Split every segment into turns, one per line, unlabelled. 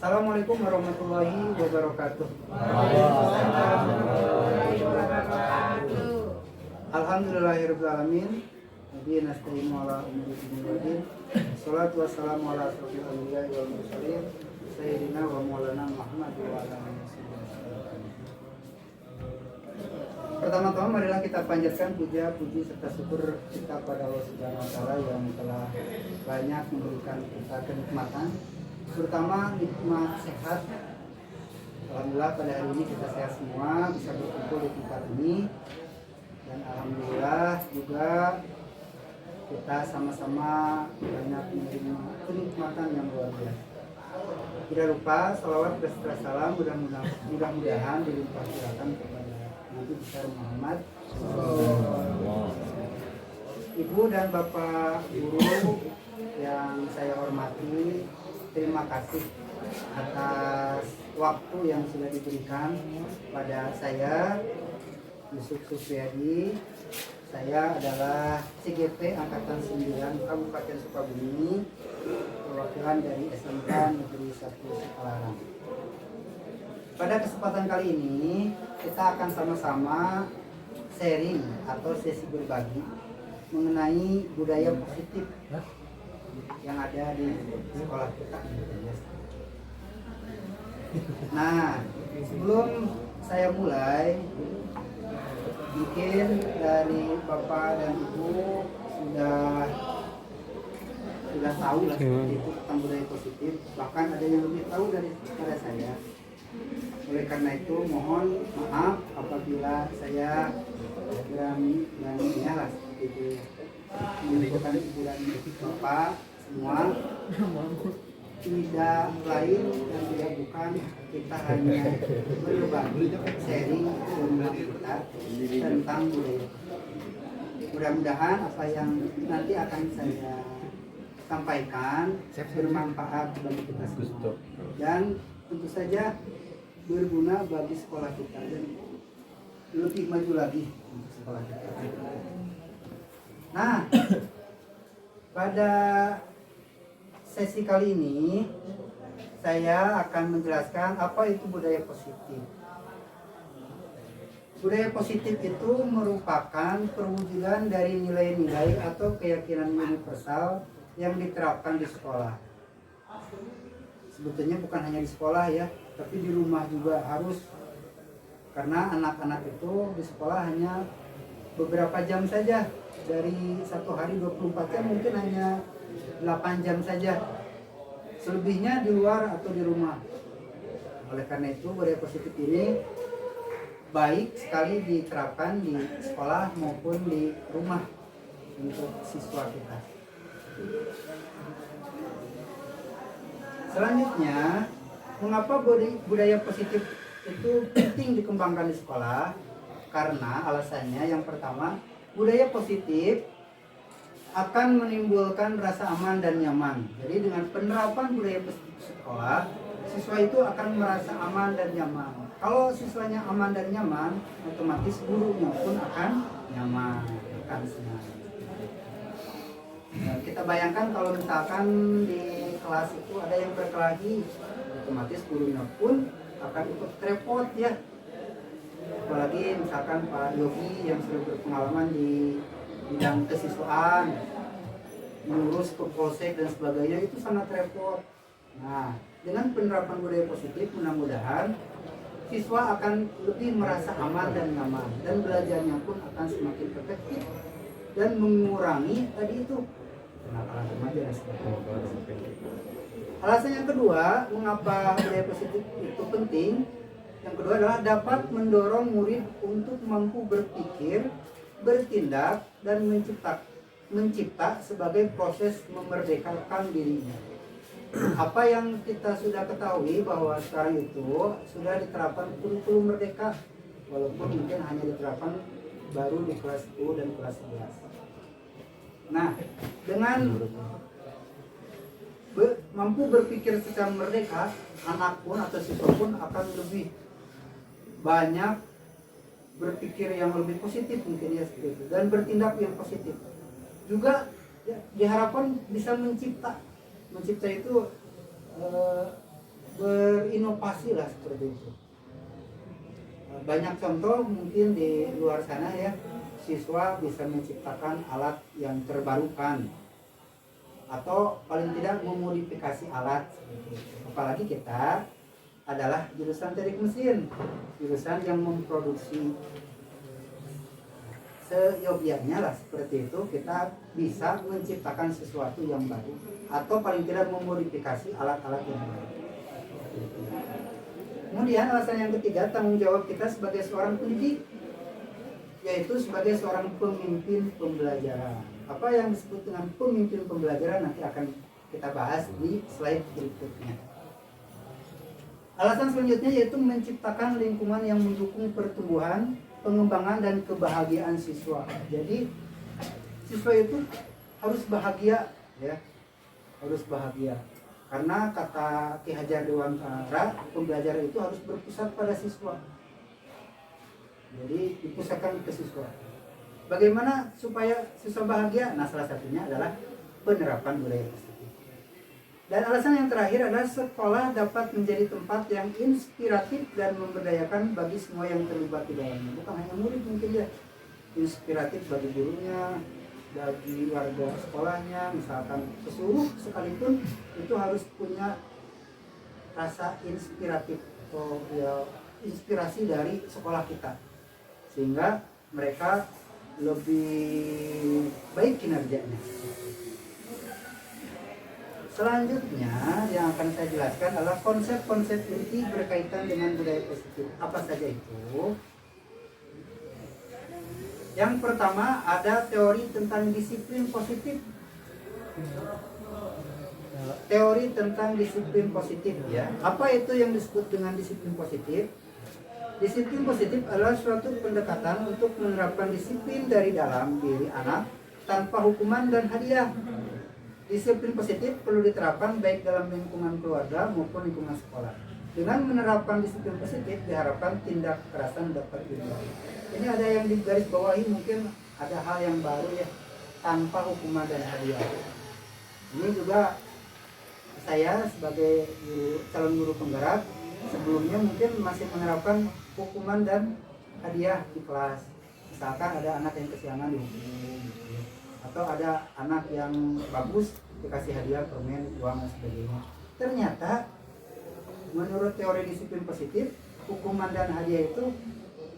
Assalamualaikum warahmatullahi wabarakatuh. Alhamdulillahirabbil alamin. Nabi nasta'inu ala umuri dinil. Shalatu wassalamu ala asyrofil anbiya'i wal mursalin sayyidina wa maulana Muhammad wa ala alihi wasallam. Pertama-tama marilah kita panjatkan puja, puji serta syukur kita pada Allah Subhanahu wa taala yang telah banyak memberikan kita kenikmatan, terutama nikmat sehat. Alhamdulillah pada hari ini kita sehat semua, bisa berkumpul di tempat ini, dan alhamdulillah juga kita sama-sama banyak menerima kenikmatan yang luar biasa. Tidak lupa salawat beserta salam mudah-mudahan dilimpahkan kepada Nabi besar Muhammad. Ibu dan Bapak guru yang saya hormati, terima kasih atas waktu yang sudah diberikan pada saya, Yusuf Supriyadi. Saya adalah CGP Angkatan 9 Kabupaten Sukabumi, perwakilan dari SMK Negeri 1 Cipalarang. Pada kesempatan kali ini kita akan sama-sama sharing atau sesi berbagi mengenai budaya positif yang ada di sekolah kita. Nah, sebelum saya mulai, mungkin dari Bapak dan Ibu sudah tahu lah seperti itu tentang budaya positif, bahkan ada yang lebih tahu daripada saya. Oleh karena itu mohon maaf apabila saya berani-beraninya lah seperti itu menunjukkan Ibu dan Bapak semua, tidak lain dan tidak bukan kita hanya berbagi sharing ilmu kita tentang budaya. Mudah-mudahan apa yang nanti akan saya sampaikan bermanfaat bagi kita semua dan tentu saja berguna bagi sekolah kita dan lebih maju lagi untuk sekolah kita. Nah, pada sesi kali ini saya akan menjelaskan apa itu budaya positif. Budaya positif itu merupakan perwujudan dari nilai-nilai atau keyakinan universal yang diterapkan di sekolah. Sebetulnya bukan hanya di sekolah ya, tapi di rumah juga harus. Karena anak-anak itu di sekolah hanya beberapa jam saja. Dari satu hari 24 jam mungkin hanya 8 jam saja selebihnya di luar atau di rumah. Oleh karena itu budaya positif ini baik sekali diterapkan di sekolah maupun di rumah untuk siswa kita. Selanjutnya, mengapa budaya positif itu penting dikembangkan di sekolah? Karena alasannya yang pertama, budaya positif akan menimbulkan rasa aman dan nyaman. Jadi dengan penerapan budaya positif di sekolah, siswa itu akan merasa aman dan nyaman. Kalau siswanya aman dan nyaman, otomatis gurunya pun akan nyaman, akan senang. Nah, kita bayangkan kalau misalkan di kelas itu ada yang berkelahi, otomatis gurunya pun akan ikut repot ya. Apalagi misalkan Pak Yogi yang sudah berpengalaman di bidang kesiswaan, mengurus ke polsek dan sebagainya, itu sangat repot. Nah, dengan penerapan budaya positif mudah-mudahan siswa akan lebih merasa aman dan nyaman, dan belajarnya pun akan semakin efektif dan mengurangi tadi itu kenakalan remaja dan sebagainya. Alasan yang kedua, mengapa budaya positif itu penting? Yang kedua adalah dapat mendorong murid untuk mampu berpikir, bertindak, dan mencipta sebagai proses memerdekakan dirinya. Apa yang kita sudah ketahui bahwa sekarang itu sudah diterapkan kurikulum merdeka, walaupun mungkin hanya diterapkan baru di kelas 10 dan kelas 11. Nah, dengan mampu berpikir secara merdeka, anak pun atau siswa pun akan lebih banyak berpikir yang lebih positif mungkin ya seperti itu, dan bertindak yang positif. Juga ya, diharapkan bisa mencipta itu berinovasi lah seperti itu. Banyak contoh mungkin di luar sana ya, siswa bisa menciptakan alat yang terbarukan atau paling tidak memodifikasi alat seperti itu. Apalagi kita adalah jurusan teknik mesin, jurusan yang memproduksi. Seyogyanya lah seperti itu, kita bisa menciptakan sesuatu yang baru atau paling tidak memodifikasi alat-alat yang baru. Kemudian alasan yang ketiga, tanggung jawab kita sebagai seorang pendidik, yaitu sebagai seorang pemimpin pembelajaran. Apa yang disebut dengan pemimpin pembelajaran nanti akan kita bahas di slide berikutnya. Alasan selanjutnya yaitu menciptakan lingkungan yang mendukung pertumbuhan, pengembangan, dan kebahagiaan siswa. Jadi siswa itu harus bahagia ya, harus bahagia. Karena kata Ki Hajar Dewantara, pembelajaran itu harus berpusat pada siswa. Jadi dipusatkan ke siswa. Bagaimana supaya siswa bahagia? Nah, salah satunya adalah penerapan budaya positif. Dan alasan yang terakhir adalah sekolah dapat menjadi tempat yang inspiratif dan memberdayakan bagi semua yang terlibat di dalamnya. Bukan hanya murid mungkin ya, inspiratif bagi gurunya, bagi warga sekolahnya, misalkan keseluruh sekalipun itu harus punya rasa inspiratif atau ya, inspirasi dari sekolah kita, sehingga mereka lebih baik kinerjanya. Selanjutnya yang akan saya jelaskan adalah konsep-konsep inti berkaitan dengan budaya positif. Apa saja itu? Yang pertama ada teori tentang disiplin positif. Teori tentang disiplin positif ya. Apa itu yang disebut dengan disiplin positif? Disiplin positif adalah suatu pendekatan untuk menerapkan disiplin dari dalam diri anak tanpa hukuman dan hadiah. Disiplin positif perlu diterapkan baik dalam lingkungan keluarga maupun lingkungan sekolah. Dengan menerapkan disiplin positif diharapkan tindak kekerasan dapat dihindari. Ini ada yang digaris bawahi, mungkin ada hal yang baru ya, tanpa hukuman dan hadiah. Ini juga saya sebagai calon guru penggerak sebelumnya mungkin masih menerapkan hukuman dan hadiah di kelas. Misalkan ada anak yang kesiangan dihukum, atau ada anak yang bagus dikasih hadiah permen, uang dan sebagainya. Ternyata menurut teori disiplin positif, hukuman dan hadiah itu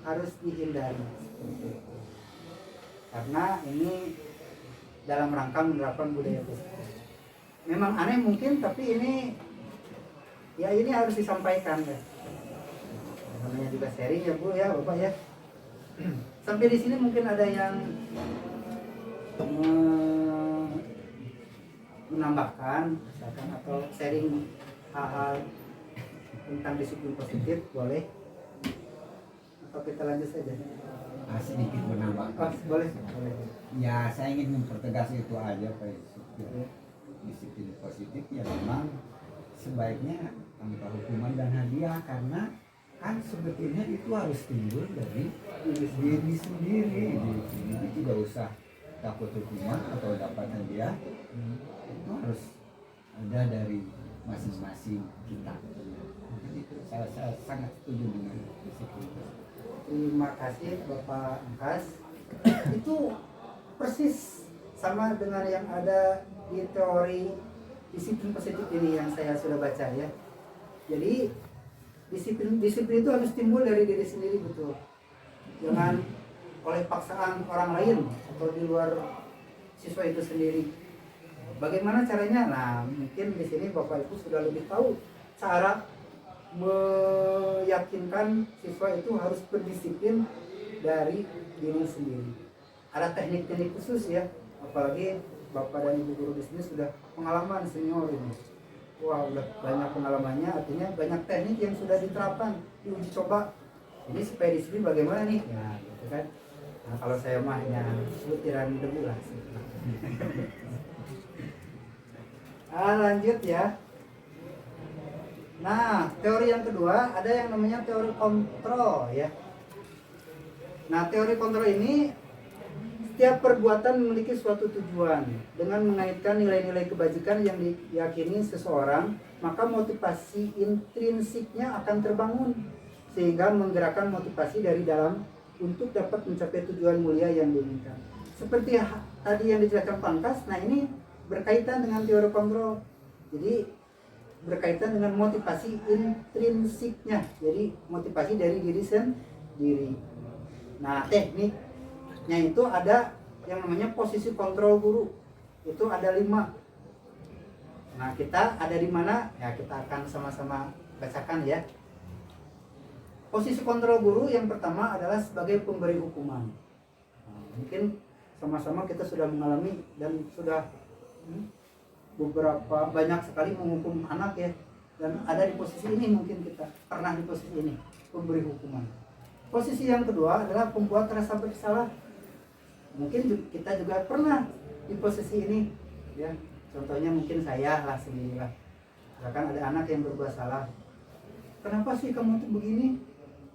harus dihindari seperti itu. Karena ini dalam rangka menerapkan budaya positif. memang aneh mungkin, tapi ini ya ini harus disampaikan ya. Namanya juga sharing ya Bu ya Bapak ya. Sampai di sini mungkin ada yang menambahkan misalkan atau sharing hal-hal tentang disiplin positif, boleh atau kita lanjut saja?
Sedikit menambahkan.
Boleh.
Ya, saya ingin mempertegas itu aja Pak. Disiplin positif ya memang sebaiknya tanpa hukuman dan hadiah, karena kan sebetulnya itu harus timbul dari diri sendiri. Jadi tidak usah takut hukuman atau dapat hadiah, itu harus ada dari masing-masing kita. Jadi itu saya sangat setuju dengan disiplin.
Terima kasih Bapak Angkas. Itu persis sama dengan yang ada di teori disiplin positif ini yang saya sudah baca ya. Jadi disiplin itu harus timbul dari diri sendiri, betul. Jangan oleh paksaan orang lain atau di luar siswa itu sendiri. Bagaimana caranya? Nah, mungkin di sini Bapak Ibu sudah lebih tahu cara meyakinkan siswa itu harus berdisiplin dari diri sendiri. Ada teknik-teknik khusus ya, apalagi Bapak dan Ibu guru di sini sudah pengalaman senior ini. Wah, udah banyak pengalamannya, artinya banyak teknik yang sudah diterapkan, diuji coba. Ini supaya disiplin bagaimana nih? Ya, gitu kan. Nah, kalau saya mah hanya butiran debu lah. Lanjut ya. Nah, teori yang kedua ada yang namanya teori kontrol ya. Nah, teori kontrol ini setiap perbuatan memiliki suatu tujuan. Dengan mengaitkan nilai-nilai kebajikan yang diyakini seseorang, maka motivasi intrinsiknya akan terbangun sehingga menggerakkan motivasi dari dalam untuk dapat mencapai tujuan mulia yang diinginkan. Seperti tadi yang dijelaskan Pangkas, nah ini berkaitan dengan teori kontrol. Jadi berkaitan dengan motivasi intrinsiknya, jadi motivasi dari diri sendiri. Nah, tekniknya itu ada yang namanya posisi kontrol guru, itu ada 5. Nah, kita ada di mana? Ya, kita akan sama-sama bacakan ya. Posisi kontrol guru yang pertama adalah sebagai pemberi hukuman. Nah, mungkin sama-sama kita sudah mengalami dan sudah beberapa banyak sekali menghukum anak ya, dan ada di posisi ini, mungkin kita pernah di posisi ini, pemberi hukuman. Posisi yang kedua adalah pembuat rasa bersalah. Mungkin kita juga pernah di posisi ini ya. Contohnya mungkin saya lah sendirilah. Misalkan ada anak yang berbuat salah. Kenapa sih kamu tuh begini?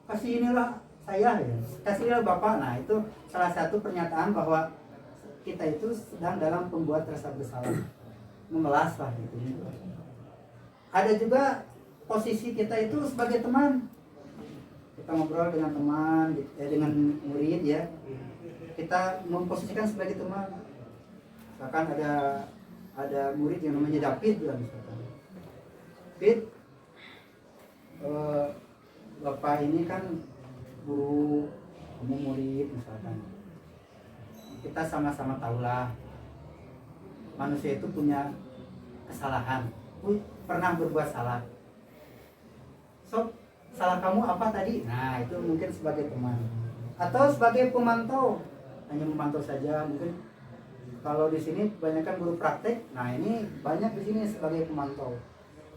Kasih inilah saya ya. Kasihlah Bapak. Nah, itu salah satu pernyataan bahwa kita itu sedang dalam pembuat rasa bersalah. Memelas lah gitu. Ada juga posisi kita itu sebagai teman. Kita ngobrol dengan teman, dengan murid ya. Kita memposisikan sebagai teman. Misalkan ada murid yang namanya David lah misalkan. David, Bapak ini kan guru, kamu murid misalkan. Kita sama-sama tahulah manusia itu punya kesalahan, pernah berbuat salah. So, salah kamu apa tadi? Nah, itu mungkin sebagai teman. Atau sebagai pemantau, hanya memantau saja. Mungkin kalau di sini kebanyakan guru praktek, nah ini banyak di sini sebagai pemantau.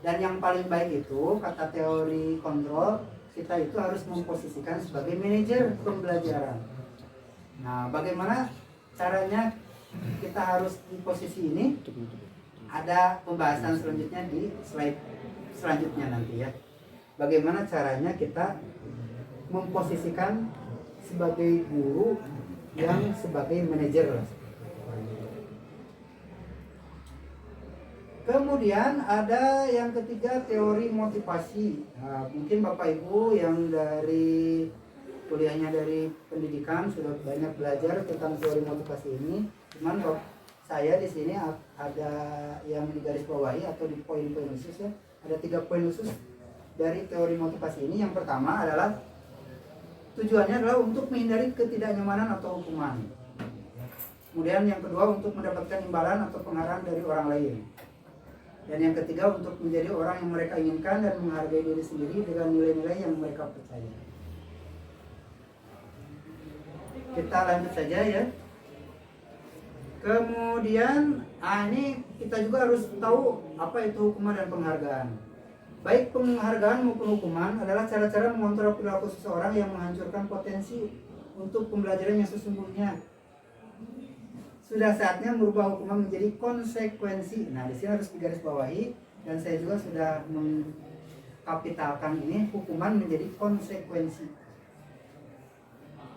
Dan yang paling baik itu, kata teori kontrol, kita itu harus memposisikan sebagai manajer pembelajaran. Nah, bagaimana caranya kita harus di posisi ini? Ada pembahasan selanjutnya di slide selanjutnya nanti ya. Bagaimana caranya kita memposisikan sebagai guru yang sebagai manajer. Kemudian ada yang ketiga, teori motivasi. Nah, mungkin Bapak Ibu yang dari kuliahnya dari pendidikan sudah banyak belajar tentang teori motivasi ini. Cuman saya di sini ada yang digarisbawahi atau di poin-poin khusus ya. Ada 3 poin khusus dari teori motivasi ini. Yang pertama adalah tujuannya adalah untuk menghindari ketidaknyamanan atau hukuman. Kemudian yang kedua untuk mendapatkan imbalan atau penghargaan dari orang lain. Dan yang ketiga, untuk menjadi orang yang mereka inginkan dan menghargai diri sendiri dengan nilai-nilai yang mereka percaya. Kita lanjut saja ya. Kemudian, ini kita juga harus tahu apa itu hukuman dan penghargaan. Baik penghargaan maupun hukuman adalah cara-cara mengontrol perilaku seseorang yang menghancurkan potensi untuk pembelajaran yang sesungguhnya. Sudah saatnya merubah hukuman menjadi konsekuensi. Nah, di sini harus digarisbawahi, dan saya juga sudah mengkapitalkan ini, hukuman menjadi konsekuensi.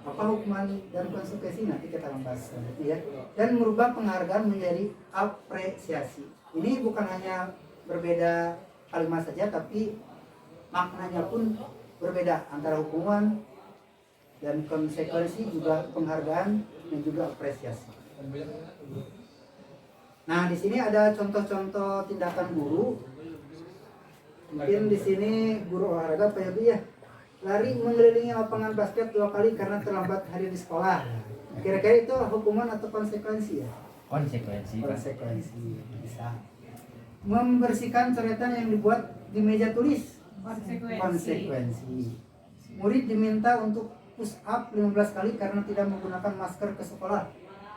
Apa hukuman dan konsekuensi nanti kita akan bahas selanjutnya ya. Dan merubah penghargaan menjadi apresiasi. Ini bukan hanya berbeda kalimat saja, tapi maknanya pun berbeda antara hukuman dan konsekuensi, juga penghargaan dan juga apresiasi. Nah, di sini ada contoh-contoh tindakan guru. Mungkin di sini guru olahraga Pak Yogi ya, lari mengelilingi lapangan basket 2 kali karena terlambat hadir di sekolah. Kira-kira itu hukuman atau konsekuensi ya?
Konsekuensi.
Konsekuensi bisa. Membersihkan coretan yang dibuat di meja tulis. Konsekuensi. Murid diminta untuk push up 15 kali karena tidak menggunakan masker ke sekolah.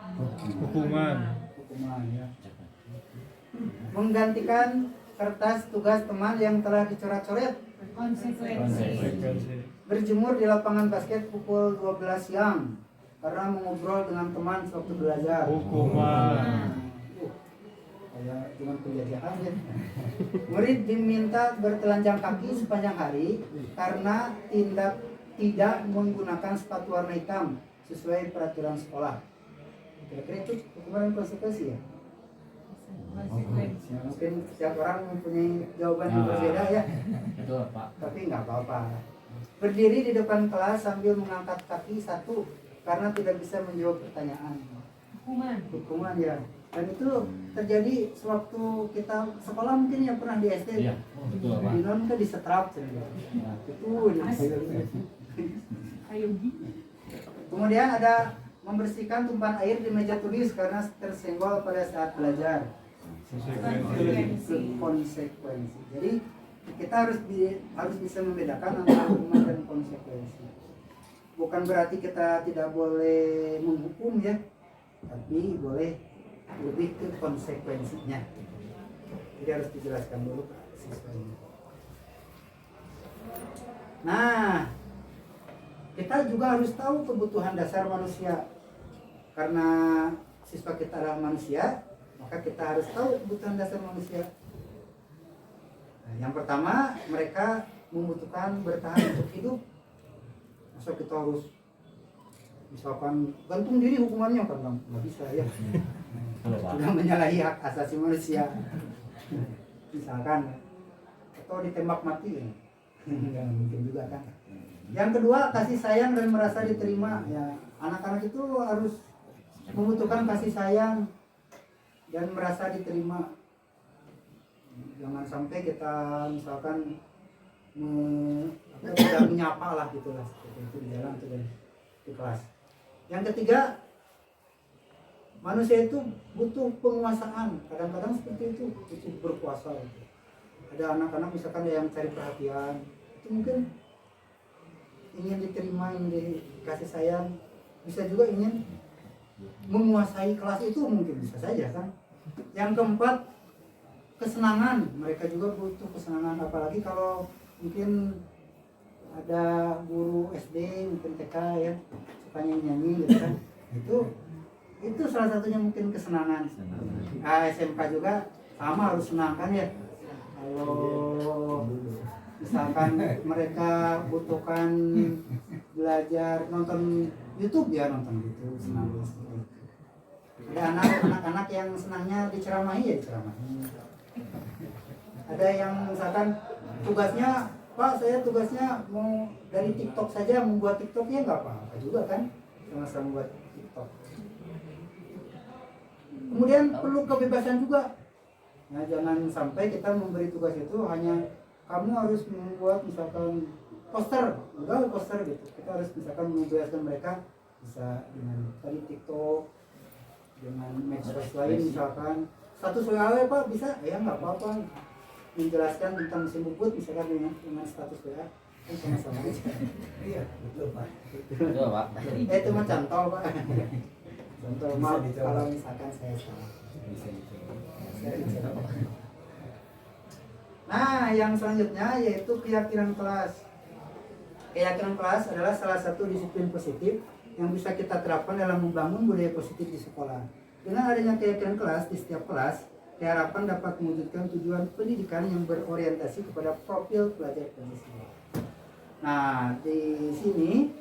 Hukuman.
Hukuman ya. Menggantikan kertas tugas teman yang telah dicoret-coret.
Konsekuensi.
Berjemur di lapangan basket pukul 12 siang karena mengobrol dengan teman sewaktu belajar.
Hukuman.
Kayak cuma penjajahan ya. Murid diminta bertelanjang kaki sepanjang hari karena tidak menggunakan sepatu warna hitam sesuai peraturan sekolah. Kira-kira itu hukuman dan konsekuensi ya? Ya, mungkin setiap orang mempunyai jawaban yang berbeda ya.
Betul, Pak.
Tapi nggak apa-apa. Berdiri di depan kelas sambil mengangkat kaki satu karena tidak bisa menjawab pertanyaan. Hukuman ya. Dan itu terjadi sewaktu kita sekolah, mungkin yang pernah di SD.
Iya, betul, Pak.
Di non kan di setrap nah, itu. Kemudian ada membersihkan tumpahan air di meja tulis karena tersenggol pada saat belajar. Konsekuensi. Jadi kita harus bisa membedakan antara hukuman dan konsekuensi. Bukan berarti kita tidak boleh menghukum ya, tapi boleh lebih ke konsekuensinya. Jadi harus dijelaskan dulu siswanya. Nah, kita juga harus tahu kebutuhan dasar manusia. Karena siswa kita adalah manusia, maka kita harus tahu kebutuhan dasar manusia. Nah, yang pertama, mereka membutuhkan bertahan untuk hidup. Masa kita harus misalkan gantung diri hukumannya, kan nggak bisa ya. Sudah menyalahi hak asasi manusia. Misalkan atau ditembak mati ya. Nggak mungkin juga kan. Yang kedua, kasih sayang dan merasa diterima ya. Anak-anak itu harus membutuhkan kasih sayang dan merasa diterima. Jangan sampai kita misalkan tidak menyapa lah gitulah, seperti itu di jalan atau di kelas. Yang ketiga, manusia itu butuh penguasaan. Kadang-kadang seperti itu, butuh berkuasa gitu. Ada anak-anak misalkan yang cari perhatian, itu mungkin ingin diterima, ingin dikasih sayang, bisa juga ingin menguasai kelas itu, mungkin bisa saja kan. Yang keempat, kesenangan. Mereka juga butuh kesenangan, apalagi kalau mungkin ada guru SD, mungkin TK ya, suka nyanyi gitu kan. Itu salah satunya mungkin kesenangan. SMK juga sama, harus senang kan ya. Kalau misalkan mereka butuhkan belajar nonton YouTube, ya nonton YouTube, senang sekali. Ada anak-anak yang senangnya diceramahi, ya diceramahi. Ada yang misalkan tugasnya, Pak, saya tugasnya mau dari TikTok saja, membuat TikTok, ya nggak apa-apa juga kan, sama-sama membuat TikTok. Kemudian perlu kebebasan juga. Nah, jangan sampai kita memberi tugas itu hanya kamu harus membuat misalkan poster, udah poster gitu. Kita harus misalkan membebaskan mereka, bisa dengan tadi TikTok, dengan medsos lain misalkan, status WA Pak bisa? Ya nggak apa-apa. Menjelaskan tentang mesin bubut misalkan dengan status WA kan sama-sama aja.
Iya, betul Pak.
Betul Pak.
Itu mah contoh Pak. Contoh
Bisa
maaf
dicoba.
kalau misalkan saya salah.
Bisa dicoba.
Saya dicoba. Nah, yang selanjutnya yaitu keyakinan kelas. Keyakinan kelas adalah salah satu disiplin positif yang bisa kita terapkan dalam membangun budaya positif di sekolah. Dengan adanya keyakinan kelas di setiap kelas, diharapkan dapat mewujudkan tujuan pendidikan yang berorientasi kepada profil pelajar siswa. Nah, di sini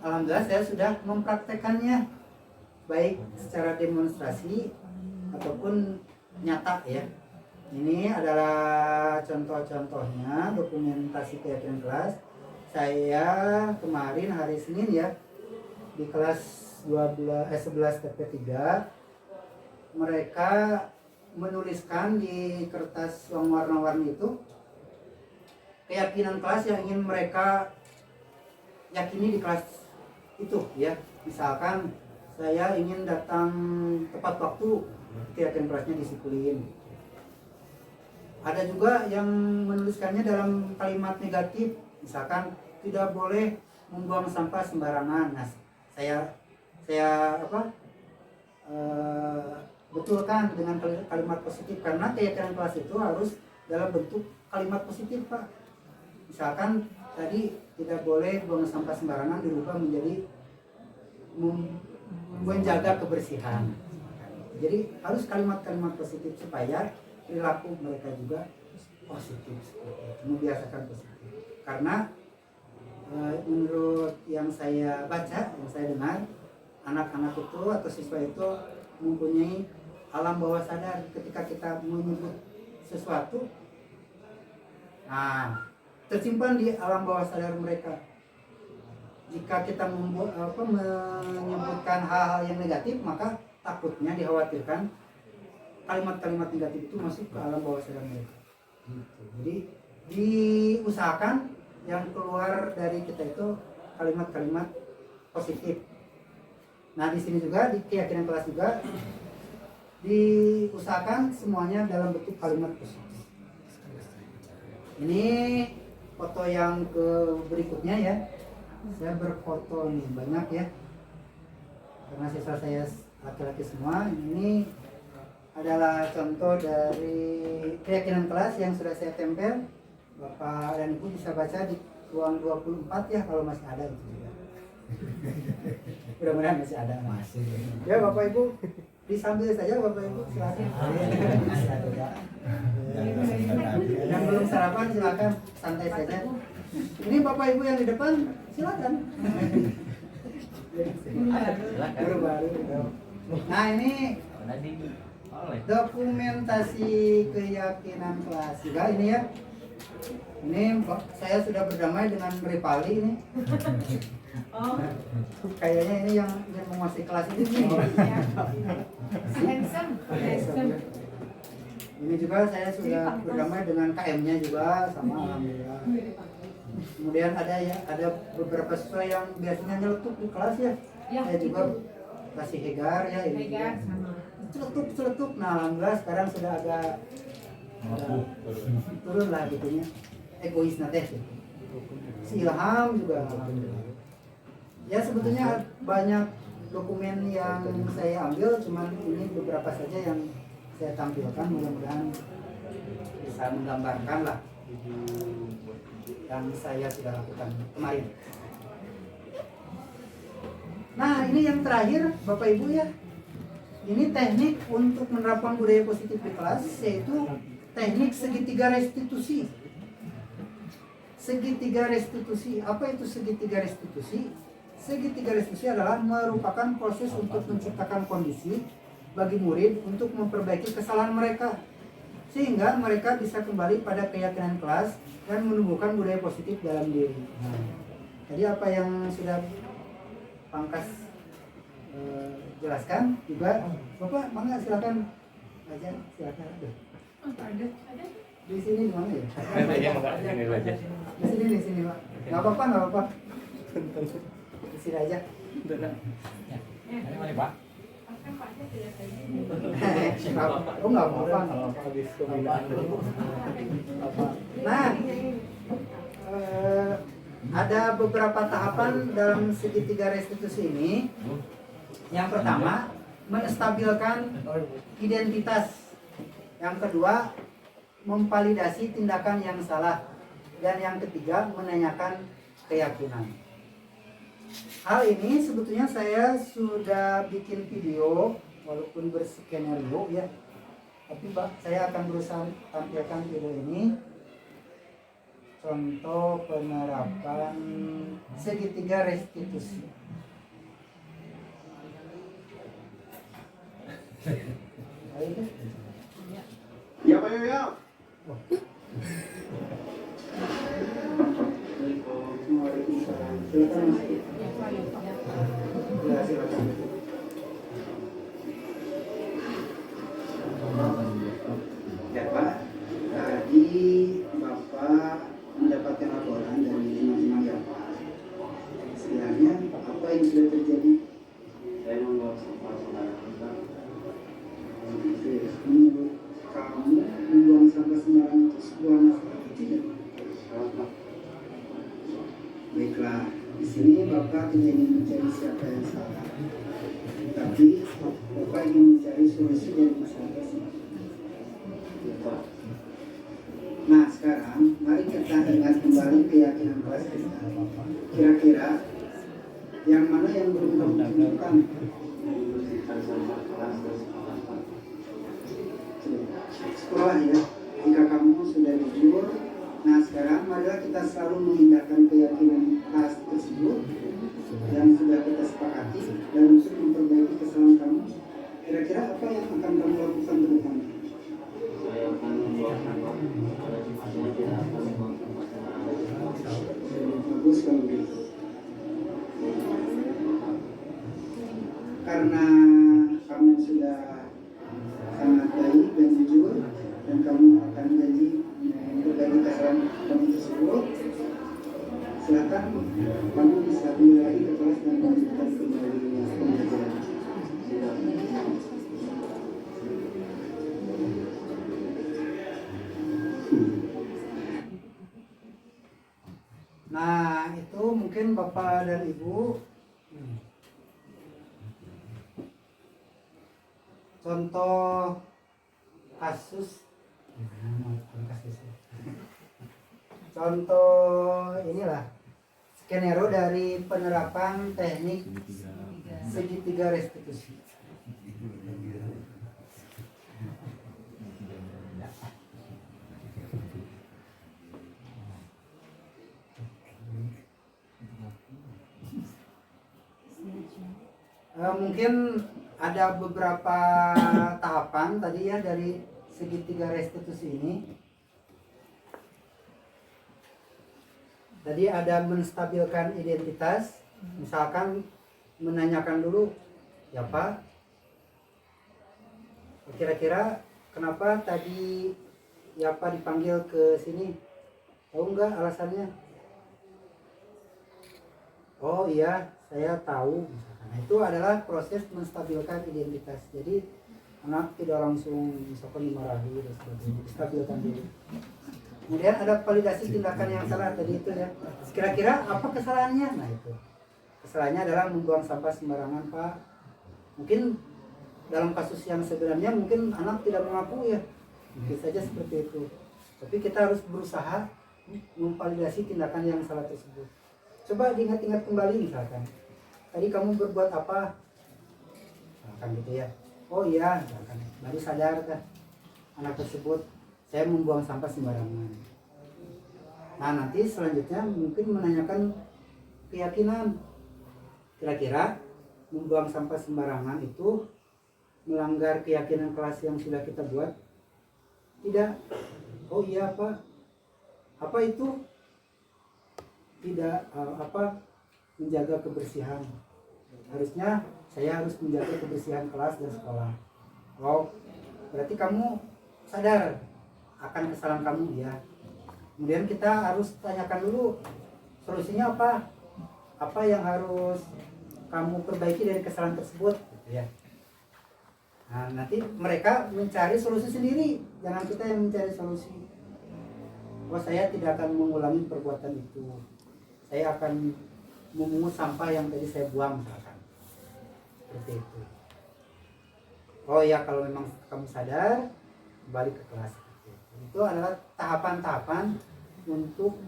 alhamdulillah saya sudah mempraktekannya baik secara demonstrasi ataupun nyata ya. Ini adalah contoh-contohnya dokumentasi keyakinan kelas. Saya kemarin hari Senin ya di kelas 11 TP3 mereka menuliskan di kertas yang warna-warni itu keyakinan kelas yang ingin mereka yakini di kelas itu ya. Misalkan saya ingin datang tepat waktu, keyakinan kelasnya disiplin. Ada juga yang menuliskannya dalam kalimat negatif, misalkan tidak boleh membuang sampah sembarangan. Nah, saya betulkan dengan kalimat positif karena keyakinan kelas itu harus dalam bentuk kalimat positif Pak. Misalkan tadi tidak boleh buang sampah sembarangan dirubah menjadi menjaga kebersihan. Jadi harus kalimat-kalimat positif supaya perilaku mereka juga positif, membiasakan positif. Karena menurut yang saya baca, yang saya dengar, anak-anak itu atau siswa itu mempunyai alam bawah sadar ketika kita menyebut sesuatu. Nah, tersimpan di alam bawah sadar mereka. Jika kita menyebutkan hal-hal yang negatif, maka takutnya dikhawatirkan kalimat-kalimat negatif itu masuk ke alam bawah sadar mereka. Jadi diusahakan yang keluar dari kita itu kalimat-kalimat positif. Nah, di sini juga di keyakinan kelas juga diusahakan semuanya dalam bentuk kalimat positif. Ini foto yang ke berikutnya ya. Saya berfoto nih banyak ya. Karena siswa saya laki-laki semua. Ini adalah contoh dari keyakinan kelas yang sudah saya tempel. Bapak dan Ibu bisa baca di ruang 24 ya kalau masih ada itu juga. Mudah-mudahan masih ada.
Masih.
Ya Bapak Ibu disambil saja Bapak Ibu silakan. Yang belum sarapan silakan santai saja. Ini Bapak Ibu yang di depan silakan.
Silakan.
Baru. Nah, ini
Tadi oleh.
dokumentasi keyakinan kelas juga ini ya. Ini saya sudah berdamai dengan Ripali ini.
Oh,
Kayaknya ini yang menguasai kelas ini nih.
handsome, handsome.
Ini juga saya sudah berdamai dengan KM-nya juga sama alhamdulillah. Kemudian ada beberapa siswa yang biasanya nyeletuk di kelas ya.
Ya,
Saya juga kasih hegar ya ini.
Hegar sama.
Celetuk. Nah, alhamdulillah sekarang sudah agak turun lah gitunya. Egois nanti sih. Si Ilham juga. Ya sebetulnya banyak dokumen yang saya ambil, cuman ini beberapa saja yang saya tampilkan, mudah-mudahan bisa menggambarkan lah yang saya sudah lakukan kemarin. Nah, ini yang terakhir Bapak Ibu ya. Ini teknik untuk menerapkan budaya positif di kelas, yaitu teknik segitiga restitusi. Segitiga restitusi, apa itu segitiga restitusi? Segitiga restitusi adalah merupakan proses untuk menciptakan kondisi bagi murid untuk memperbaiki kesalahan mereka, sehingga mereka bisa kembali pada keyakinan kelas dan menumbuhkan budaya positif dalam diri. Nah, jadi apa yang sudah Pangkas jelaskan juga, Bapak mangga silakan aja, silakan.
Ada.
Di sini di mana ya?
Ada yang enggak ini aja.
Di sini Pak. Nggak apa-apa. Di sini aja.
Ini mana Pak?
Oh nggak apa-apa. Nah, ada beberapa tahapan dalam segitiga restitusi ini. Yang pertama, menstabilkan identitas. Yang kedua, memvalidasi tindakan yang salah. Dan yang ketiga, menanyakan keyakinan. Hal ini sebetulnya saya sudah bikin video, walaupun berskenario ya. Tapi saya akan berusaha tampilkan video ini. Contoh penerapan segitiga restitusi.
Ya Pak Yoyo.
Silakan Mas. Ya, silakan.
Ya Pak, tadi Bapak mendapatkan laporan dari teman-teman ya Pak. Sebenarnya apa yang sudah terjadi? Saya membawa sampah sembarangan Pak. Menurut kamu membuang sampah sembarangan itu sebuah masalah tidak? Pak. Baiklah, di sini Bapak tidak ingin mencari siapa yang salah, tapi Bapak ingin mencari solusi dari masalah tersebut. Nah sekarang mari kita ingat kembali keyakinan kelas kita. Kira-kira yang mana yang belum kamu temukan? Sekolah ya. Jika kamu sudah jujur, nah sekarang marilah kita selalu menghindarkan keyakinan kelas tersebut yang sudah kita sepakati dan untuk memperbaiki kesalahan kamu. Kira-kira apa yang akan kamu lakukan ke depan? Saya akan membuat sampah pada sifatnya tidak akan membuang sampah sembarangan. Bagus kalau begitu. Karena kamu sudah sangat baik dan jujur dan kamu akan janji memperbaiki kesalahan kamu tersebut, silakan kamu bisa kembali lagi ke kelas dan melanjutkan kembali pembelajaran.
Nah, itu mungkin Bapak dan Ibu contoh kasus, contoh inilah skenario dari penerapan teknik segitiga restitusi. Mungkin ada beberapa tahapan tadi ya dari segitiga restitusi ini. Tadi ada menstabilkan identitas, misalkan menanyakan dulu, ya Pak, kira-kira kenapa tadi ya Pak dipanggil ke sini? Tahu nggak alasannya? Oh iya, saya tahu. Nah, itu adalah proses menstabilkan identitas. Jadi anak tidak langsung misalkan dimarahi dan sebagainya, stabilkan dulu. Kemudian ada validasi tindakan yang salah tadi itu ya. Kira-kira apa kesalahannya? Nah itu kesalahannya adalah membuang sampah sembarangan Pak. Mungkin dalam kasus yang sebenarnya mungkin anak tidak mengaku ya, mungkin saja seperti itu. Tapi kita harus berusaha memvalidasi tindakan yang salah tersebut. Coba diingat-ingat kembali misalkan. Tadi kamu berbuat apa? Misalkan gitu ya. Oh iya, misalkan baru sadar kan anak tersebut saya membuang sampah sembarangan. Nah nanti selanjutnya mungkin menanyakan keyakinan. Kira-kira membuang sampah sembarangan itu melanggar keyakinan kelas yang sudah kita buat? Tidak. Oh iya Pak. Apa itu? Tidak menjaga kebersihan. Harusnya saya harus menjaga kebersihan kelas dan sekolah. Oh, berarti kamu sadar akan kesalahan kamu ya. Kemudian kita harus tanyakan dulu solusinya apa? Apa yang harus kamu perbaiki dari kesalahan tersebut gitu ya. Nah, nanti mereka mencari solusi sendiri, jangan kita yang mencari solusi. Oh, saya tidak akan mengulangi perbuatan itu. Saya akan memungut sampah yang tadi saya buang misalkan. Seperti itu. Oh ya, kalau memang kamu sadar, balik ke kelas. Itu adalah tahapan-tahapan untuk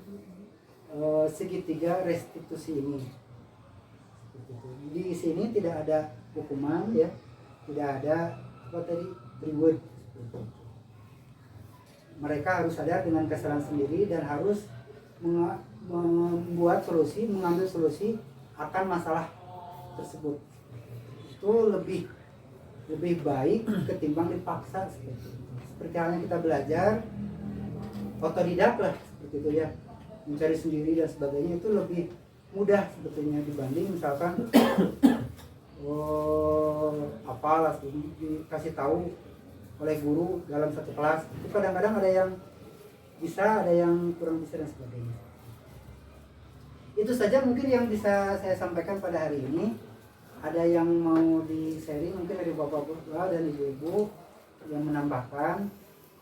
segitiga restitusi ini. Seperti itu. Di sini tidak ada hukuman ya, tidak ada apa tadi reward. Mereka harus sadar dengan kesalahan sendiri dan harus membuat solusi, mengambil solusi akan masalah tersebut. Itu lebih baik ketimbang dipaksa seperti itu. Seperti halnya kita belajar otodidak lah seperti itu ya, mencari sendiri dan sebagainya, itu lebih mudah sebetulnya dibanding misalkan apalah dikasih tahu oleh guru dalam satu kelas. Itu kadang-kadang ada yang bisa, ada yang kurang bisa dan sebagainya. Itu saja mungkin yang bisa saya sampaikan pada hari ini. Ada yang mau di-sharing mungkin dari bapak-bapak dan ibu-ibu yang menambahkan.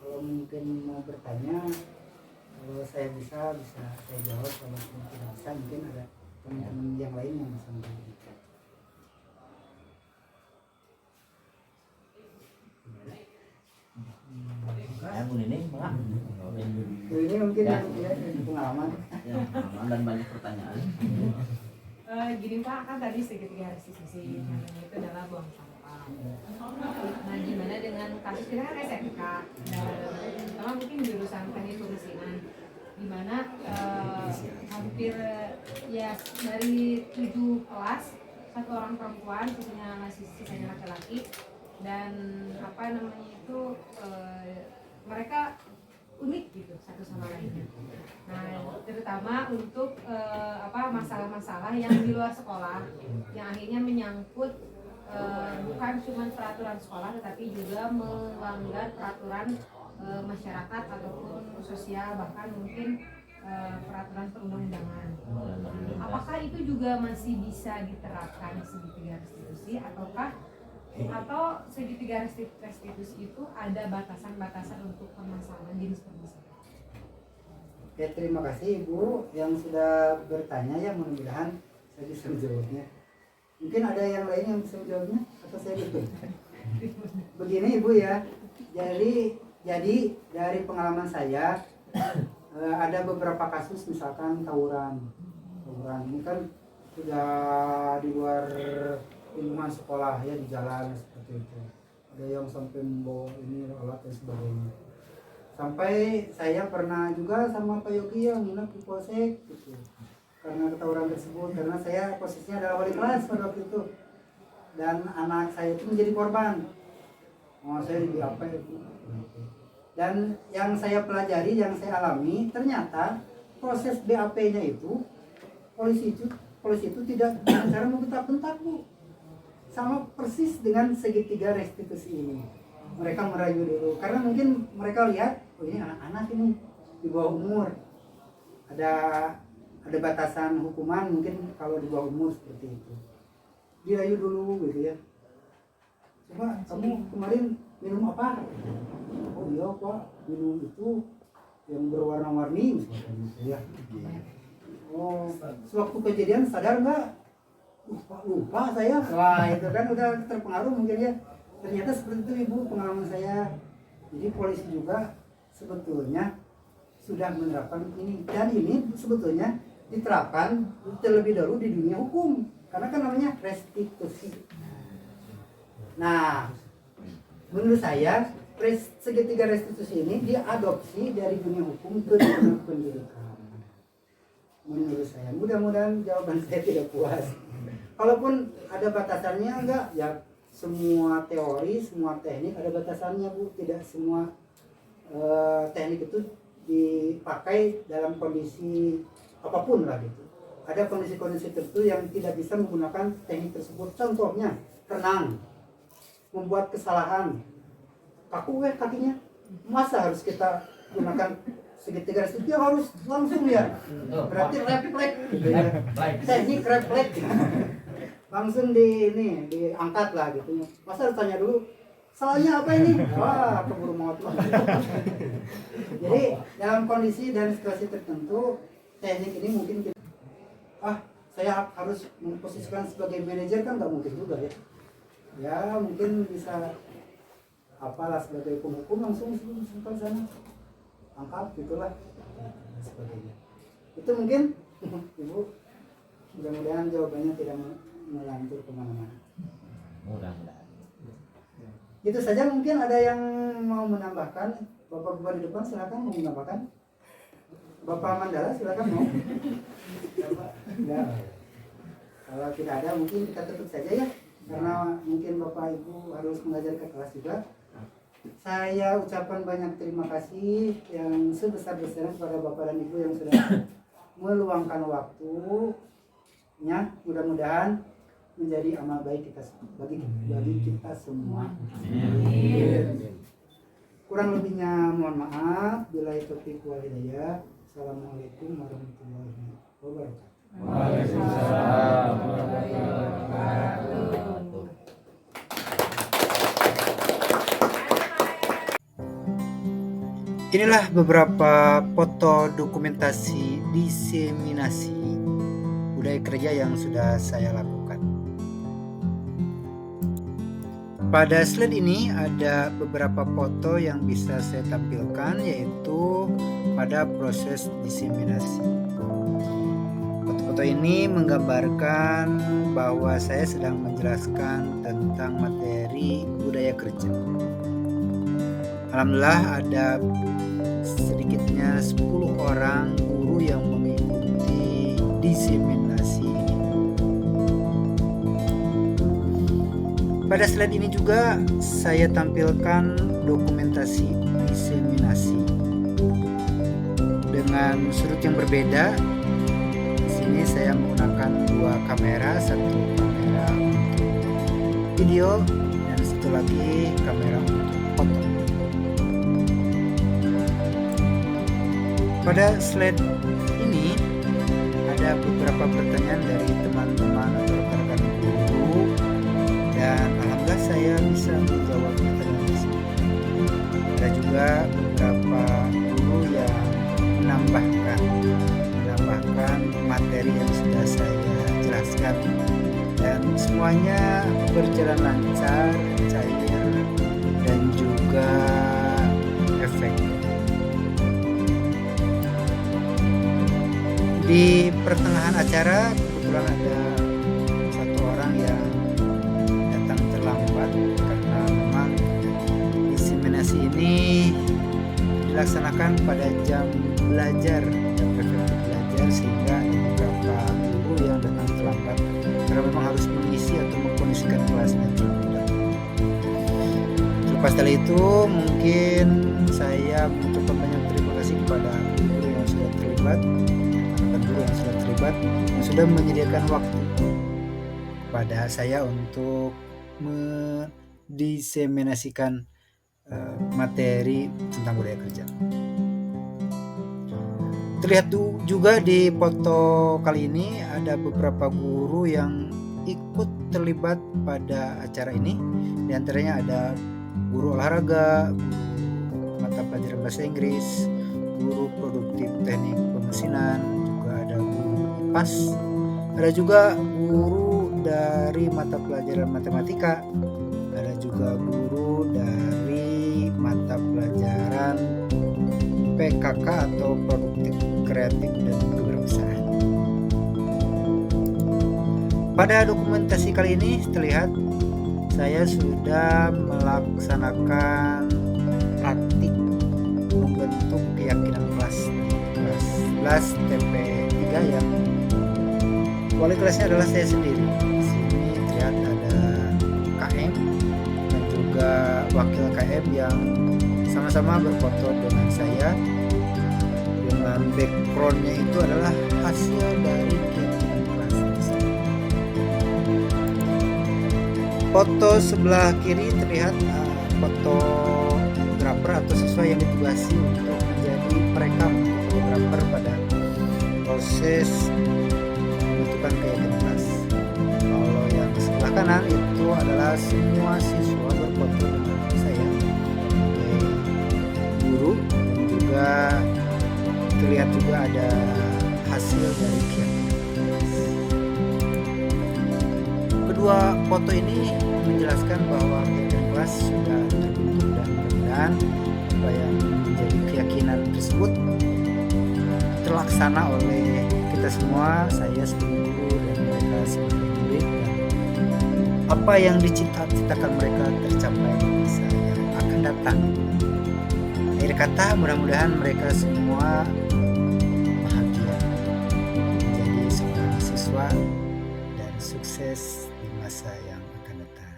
Kalau mungkin mau bertanya, kalau saya bisa saya jawab. Kalau tidak bisa mungkin ada teman-teman yang lain yang bisa menjawab.
Bu Nining, Pak.
Ini mungkin
Ya.
yang pengalaman.
Ya, pengalaman dan banyak pertanyaan.
Gini Pak, kan tadi segitiga restitusi namanya itu adalah buang sampah. Nah, gimana dengan kasus kita kan SMK dan pertama mungkin jurusan teknik pemesingan, di mana hampir ya dari 7 kelas 1 orang perempuan, sisanya laki-laki, dan apa namanya itu mereka unik gitu satu sama lainnya. Nah, terutama untuk masalah-masalah yang di luar sekolah yang akhirnya menyangkut bukan cuma peraturan sekolah tetapi juga melanggar peraturan masyarakat ataupun sosial, bahkan mungkin peraturan perundang-undangan. Apakah itu juga masih bisa diterapkan segitiga restitusi atau segitiga restitusi itu ada batasan-batasan untuk permasalahan jenis permasalahan?
Oke, terima kasih Ibu yang sudah bertanya ya, mudah-mudahan saya bisa menjawabnya. Mungkin ada yang lain yang bisa menjawabnya atau saya gitu. Begini Ibu ya, jadi dari pengalaman saya ada beberapa kasus misalkan tawuran ini kan sudah di luar lingkungan sekolah ya, di jalan seperti itu. Ada yang sampai membawa ini alat dan sebagainya. Sampai saya pernah juga sama Pak Yogi yang nginep di Polsek gitu. Karena ketawuran tersebut, karena saya posisinya adalah wali kelas pada waktu itu. Dan anak saya itu menjadi korban. Saya di BAP itu. Dan yang saya pelajari, yang saya alami, ternyata proses BAP-nya itu polisi itu tidak dengan cara membentak-bentak Bu. Sama persis dengan segitiga restitusi ini. Mereka merayu dulu karena mungkin mereka lihat, oh ini anak-anak ini di bawah umur, ada batasan hukuman mungkin kalau di bawah umur seperti itu. Dirayu dulu gitu ya. Coba kamu kemarin minum apa? Oh iya Pak, minum itu yang berwarna-warni misalkan gitu ya. Oh, sewaktu kejadian sadar nggak? Lupa saya. Wah, itu kan udah terpengaruh mungkin ya. Ternyata seperti itu Ibu pengalaman saya. Jadi polisi juga sebetulnya sudah menerapkan ini, dan ini sebetulnya diterapkan terlebih dahulu di dunia hukum karena kan namanya restitusi. Nah, menurut saya segitiga restitusi ini diadopsi dari dunia hukum ke dunia pendidikan. Menurut saya, mudah-mudahan jawaban saya tidak puas. Kalaupun ada batasannya enggak, ya semua teori, semua teknik ada batasannya Bu. Tidak semua teknik itu dipakai dalam kondisi apapun lah gitu. Ada kondisi-kondisi tertentu yang tidak bisa menggunakan teknik tersebut. Contohnya renang, membuat kesalahan, kaku kakinya, masa harus kita gunakan segitiga restitusi? Dia harus langsung ya. Berarti refleks gitu ya. Teknik refleks. Langsung diangkat lah gitu. Masa harus tanya dulu, Salahnya apa ini? Wah, keburu maut lah. Jadi dalam kondisi dan situasi tertentu, teknik ini mungkin kita, saya harus memposisikan sebagai manajer kan nggak mungkin juga ya. Ya mungkin bisa apalah sebagai penghukum langsung ke sana, angkat gitulah, dan sebagainya. Itu mungkin Ibu, mudah-mudahan jawabannya tidak melantur kemana-mana.
Mudah-mudahan.
Itu saja, mungkin ada yang mau menambahkan. Bapak-bapak di depan silakan mau menambahkan. Bapak Mandala silakan mau. Enggak. Kalau tidak ada mungkin kita tutup saja ya. Karena mungkin Bapak Ibu harus mengajar ke kelas juga. Saya ucapkan banyak terima kasih yang sebesar-besarnya kepada Bapak dan Ibu yang sudah meluangkan waktunya. Mudah-mudahan menjadi amal baik kita bagi kita semua. Kurang lebihnya mohon maaf. Bila taufiq wal hidayah. Assalamualaikum warahmatullahi wabarakatuh.
Waalaikumsalam warahmatullahi wabarakatuh.
Inilah beberapa foto dokumentasi diseminasi budaya kerja yang sudah saya lakukan. Pada slide ini ada beberapa foto yang bisa saya tampilkan, yaitu pada proses diseminasi. Foto-foto ini menggambarkan bahwa saya sedang menjelaskan tentang materi budaya kerja. Alhamdulillah ada sedikitnya 10 orang guru yang mengikuti diseminasi ini. Pada slide ini juga saya tampilkan dokumentasi diseminasi dengan sudut yang berbeda. Di sini saya menggunakan 2 kamera, satu kamera untuk video dan satu lagi kamera untuk foto. Pada slide ini ada beberapa pertanyaan dari teman-teman atau rekan-rekan guru, dan alhamdulillah saya bisa menjawab pertanyaan tersebut. Ada juga beberapa guru yang menambahkan materi yang sudah saya jelaskan, dan semuanya berjalan lancar, cair, dan juga efektif. Di pertengahan acara kebetulan ada satu orang yang datang terlambat karena memang diseminasi ini dilaksanakan pada jam belajar, jam efektif belajar, sehingga beberapa guru yang datang terlambat karena memang harus mengisi atau mengkondisikan kelasnya terlebih dahulu. Lepas dari itu mungkin saya mengucapkan banyak terima kasih kepada guru yang sudah terlibat, yang sudah menyediakan waktu kepada saya untuk mendiseminasikan materi tentang budaya kerja. Terlihat juga di foto kali ini ada beberapa guru yang ikut terlibat pada acara ini. Di antaranya ada guru olahraga, guru mata pelajaran bahasa Inggris, guru produktif teknik pemesinan, juga ada guru IPAS, ada juga guru dari mata pelajaran matematika, ada juga guru dari mata pelajaran PKK atau produktif kreatif dan kewirausahaan. Pada dokumentasi kali ini terlihat saya sudah melaksanakan praktik membentuk keyakinan kelas 11 TP3 yang wali kelasnya adalah saya sendiri. Di sini terlihat ada KM dan juga wakil KM yang sama-sama berfoto dengan saya, dengan backgroundnya itu adalah hasil dari keyakinan kelas tersebut. Foto sebelah kiri terlihat fotografer atau siswa yang ditugasi untuk menjadi perekam fotografer pada proses pembentukan keyakinan kelas. Kalau yang sebelah kanan itu adalah semua siswa berfoto dengan semoga terlihat juga ada hasil dari keyakinan. Kedua foto ini menjelaskan bahwa keyakinan kelas sudah terbentuk dan mudah-mudahan apa yang menjadi keyakinan tersebut terlaksana oleh kita semua, saya sebagai guru dan mereka sebagai murid, dan apa yang diciptakan mereka tercapai di masa yang akan datang. Akhir kata, mudah-mudahan mereka semua bahagia menjadi seorang siswa dan sukses di masa yang akan datang.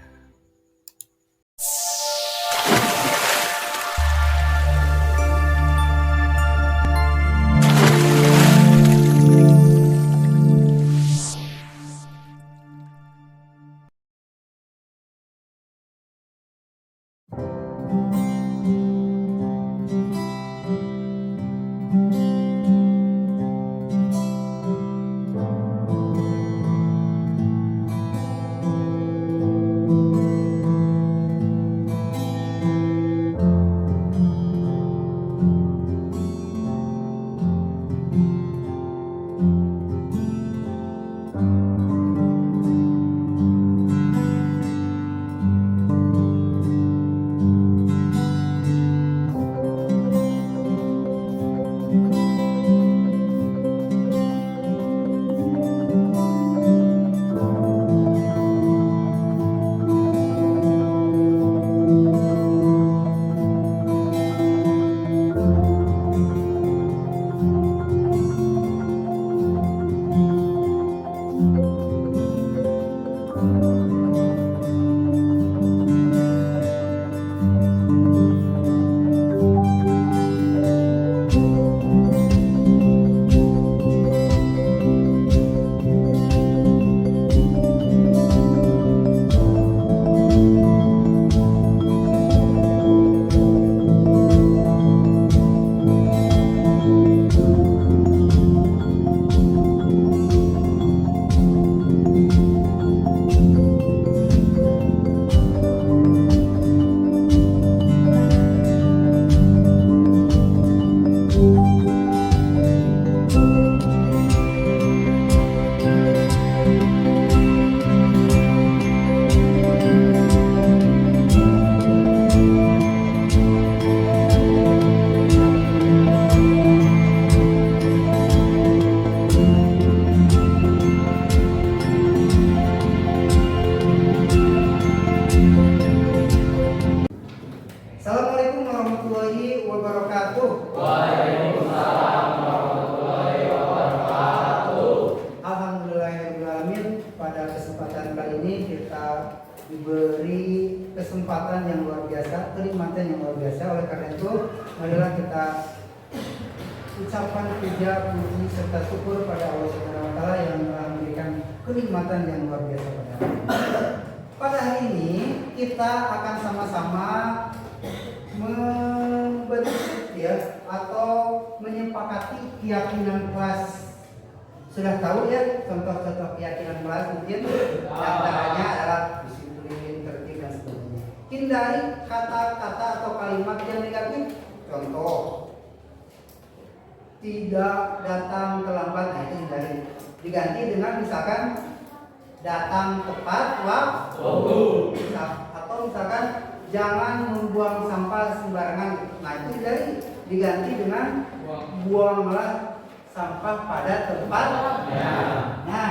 Assalamualaikum warahmatullahi wabarakatuh.
Waalaikumsalam warahmatullahi wabarakatuh.
Alhamdulillahirrahmanirrahim. Pada kesempatan kali ini kita diberi kesempatan yang luar biasa, kenikmatan yang luar biasa. Oleh karena itu, marilah kita ucapan puja, puji serta syukur pada Allah Subhanahu wa taala yang telah memberikan kenikmatan yang luar biasa pada kita. Pada hari ini kita akan sama-sama membentuk ya atau menyepakati keyakinan kelas. Sudah tahu ya contoh-contoh keyakinan kelas, mungkin antaranya adalah disiplin, tertib dan sebagainya. Hindari kata-kata atau kalimat yang negatif. Contoh, tidak datang terlambat, nah itu hindari. Diganti dengan misalkan datang tepat waktu, atau misalkan jangan membuang sampah sembarangan. Nah itu diganti dengan buanglah sampah pada tempatnya. Nah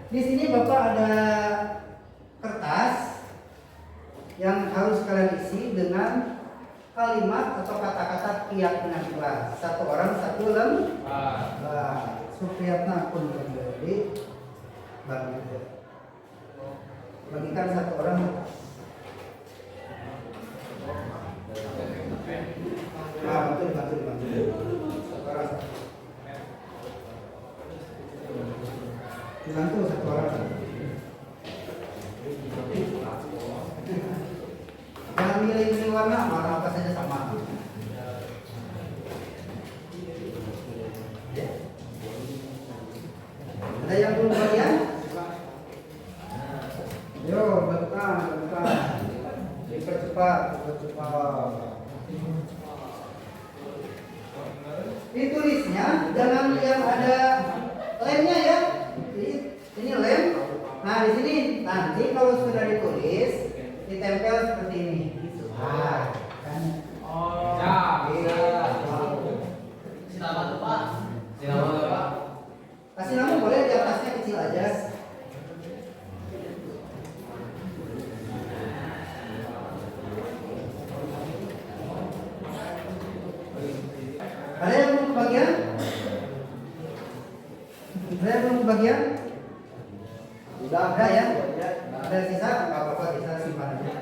di sini Bapak ada kertas yang harus kalian isi dengan kalimat atau kata-kata keyakinan kelas. Satu orang satu lembar. Supriyatna pun terjadi bagikan satu orang. Bantu. Dibantu satu orang. Jangan milih warna apa saja sama. Ada yang belum bagian? Yo, bentar. Dipercepat. jangan yang ada lemnya ya. Jadi ini lem. Nah di sini nanti kalau sudah ditulis ditempel seperti ini. Nah, kan.
Sinama tuh Pak. Sinama tuh Pak.
Kasih nama boleh di atasnya kecil aja. Ada yang belum kebagian? Ada yang belum kebagian? Udah ada ya? Ada sisa? Nggak apa-apa, kita simpan aja.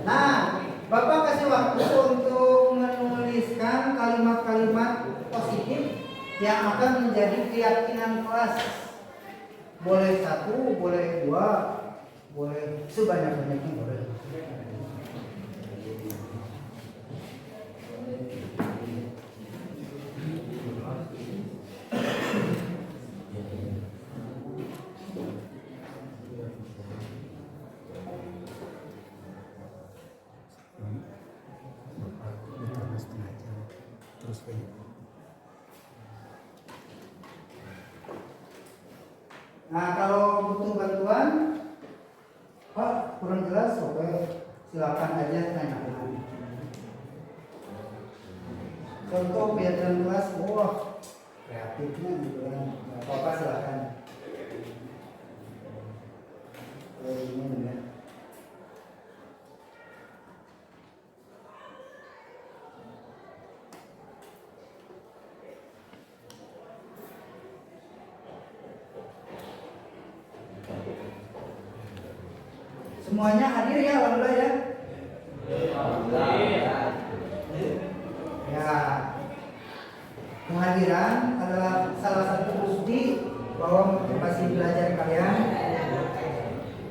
Nah, Bapak kasih waktu untuk menuliskan kalimat-kalimat positif yang akan menjadi keyakinan kelas. Boleh 1, boleh 2, boleh sebanyak-banyaknya boleh. Nah kalau butuh bantuan, Pak kurang jelas, oke silakan aja tanyakan. Contoh piagam kelas, wah kreatifnya gitu kan, nggak apa-apa silakan. Ini ya. Semuanya hadir ya, alhamdulillah ya. Ya, kehadiran adalah salah satu bukti bahwa motivasi belajar kalian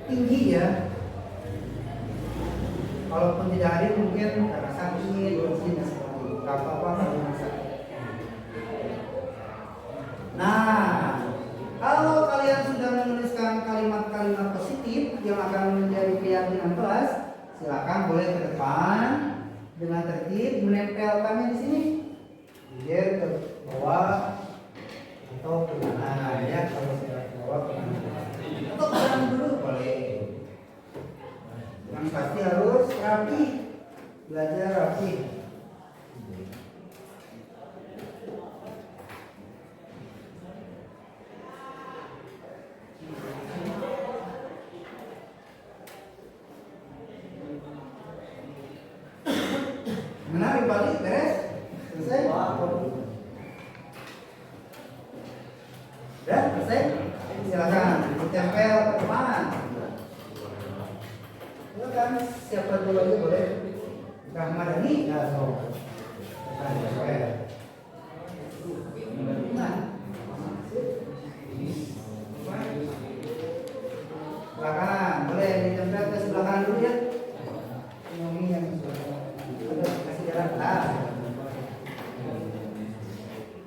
tinggi ya. Kalaupun tidak hadir mungkin karena sakit, ujian dan sebagainya. Gak apa-apa kalau sakit. Nah, kalau kalian sudah menuliskan kalimat-kalimat positif yang akan menjadi keyakinan kelas, silakan boleh ke depan dengan tertib menempelkannya di sini, biar ke bawah atau ke kanan ya. Kalau sudah ke bawah ke kanan atau ke kanan dulu boleh. Yang pasti harus rapi, belajar rapi. Menarik balik beres selesai. Ya selesai. Silakan ditempel ke depan. Silakan siapa dulu aja boleh. Rahmadani ya so. Silakan boleh ditempel ke sebelah kanan dulu ya. Ini yang kasih jalan lah.